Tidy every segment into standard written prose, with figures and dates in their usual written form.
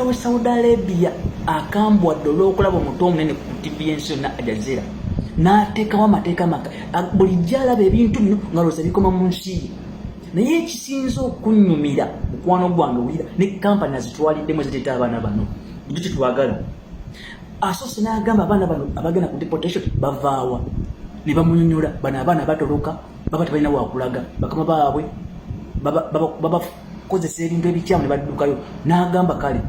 omukyala we Saudi Arabia akambwadde olw'okulaba omuto omunene ku TV y'ensi yonna Al Jazeera n'ateekawo amateeka maka bulijjo alaba ebintu bino nga looza bikoma mu nsi ye. Naye ekisinza okunnyumira mukwano gwange wulira ne kampani azitwaliddemu eziteeta abaana bano ekyo kyetwagala. Asoose n'agamba abaana bano abagenda ku deportation bavaawa ne bamunyonyola bano abaana batoloka baba tebalina wakulaga bakama baabwe babakozesa ebintu ebikyamu ne baddukayo. N'agamba kale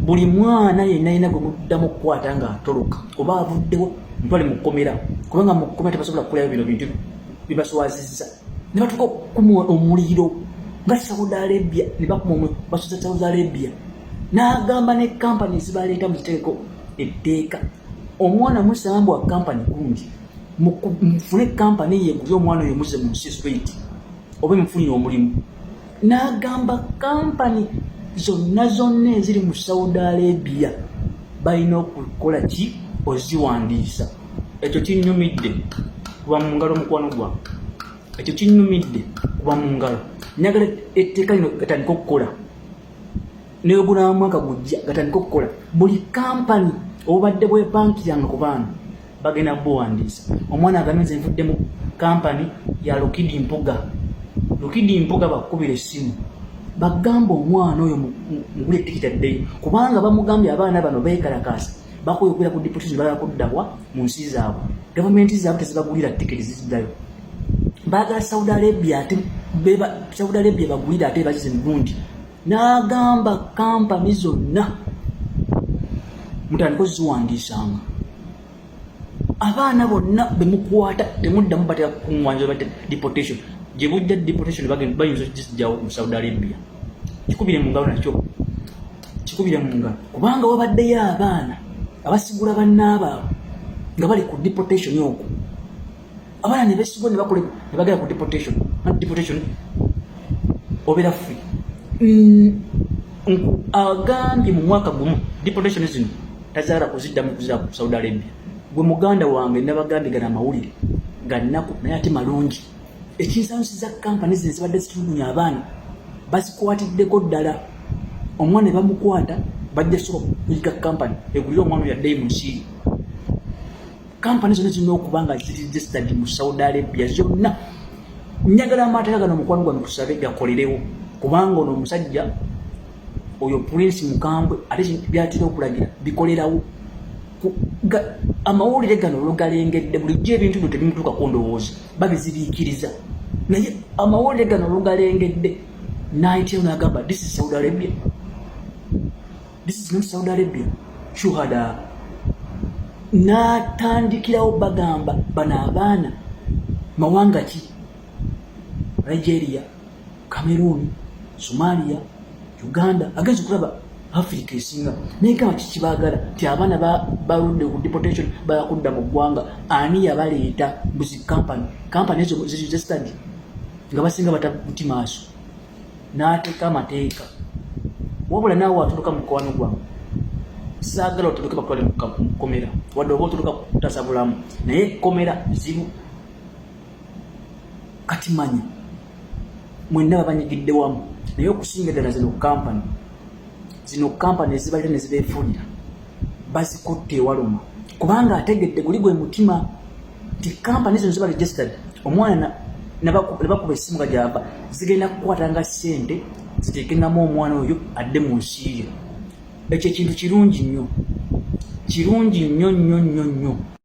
buli mwana yenna yenna gwe muddamu okukwata nga atoloka oba avuddewo ntwale mu kkomera kubanga mu kkomera tebasobola kukolayo bino bintu bibaswazizza. Ne batuuka okukuma omuliro nga Saudi Arabia ne bakuma basoza Saudi Arabia. N'agamba ne kampani ezibaleeta muziteeko etteeka omwana musambwa kampani kungi mufune kampani yegulye omwana oyo muze mu nsi straight oba mufunire omulimu. N'agamba kampani zonna eziri mu Saudi Arabia balina okukola ki oziwandiisa. Ekyo kinnyumidde kuba mu ngalo mukwano gwange, ekyo kinnyumidde kuba mu ngalo. Njagala etteeka lino gatandika okukola ne buli mwaka gujja gatandika okukola. Buli kampani obadde bwepankiranga ku baana bagenda buwandiisa. Omwana agambe nze nvudde mu kampani ya Lokidi Mpuga. Lokidi Mpuga bakubira essimu bagamba omwana oyo mugule tikiti addeyo kubanga bamugambye abaana bano beekalakaasa bakoyokwera ku deportation balala kuddawa mu nsi zaabwe. Gavumenti zaabwe tezibagulira tikiti ziziddayo. Baagala Saudi Arabia bagulira ate bazize mirundi. N'agamba kampani zonna mutandika oziwandiisanga. Abaana bonna bemukwata temuddamu batera kuŋŋwanja bate deportation. Gye bujja deportation bayinza okugizigyawo mu Saudi Arabia. Kikubire mu ngalo nakyo, kikubire mu ngalo kubanga wabaddeyo abaana abasigula bannaabaawe nga bali ku deportation okwo. Abaana ne besigwa ne bagala ku deportation. Deportation obeera free. Agambye mu mwaka gumu deportation zino tazaala kuziddamu kuzira ku Saudi Arabia. Gwe muganda wange nabagambye gana amawulire gannaku naye ate malungi. Ekinsanusiza kampani zino zibadde zitulugunya abaana bazikwatiddeko ddala. Omwana ne bamukwata bajja soka kuyiga kampani egulire omwana oyo addeyo mu nsi. Kampani zonna zirina okuba nga ziri registered mu Saudi Arabia zonna. Njagala amateeka gano mukwano gwange tusabe gakolerewo kubanga ono omusajja oyo Prince Mukambwe ate byatera okulagira bikolerawo. Amawulire gano olugalengedde bulijjo ebintu bino tebimutuukako ndowooza babizibiikiriza. Naye amawulire gano olugalengedde n'ayitirawo n'agamba this is Saudi Arabia. This is not Saudi Arabia. Shuhada. N'atandikirawo bagamba bano abaana mawanga ki? Nigeria, Cameroon, Somalia, Uganda, agenza okulaba Africa esinga. Naye kama kikibaagala ti abaana baludde ku deportation bakudda mu ggwanga ani yabaleeta buzi kampani ezo ziri registered nga basinga batabuti maaso. N'ateeka amateeka wabula naawe watuluka mu mukwano gwange saagala otuluke bakutwale mu kkomera wadde oba otuluka kutasa bulamu naye kkomera zibu. Kati manya mwenna babanyigidde wamu naye okusinga ddala zino kampani ezibalira ne zibeefuulira bazikutte ewaluma kubanga ategedde guli gwe mutima nti kampani zino ziba registered. Omwana ne bakuba essimu nga gyava zigenda kukwatanga ssente ziteekengamu omwana oyo adde mu nsi ye. Ekyo ekintu kirungi nnyo, kirungi nnyo nnyo nnyo nnyo.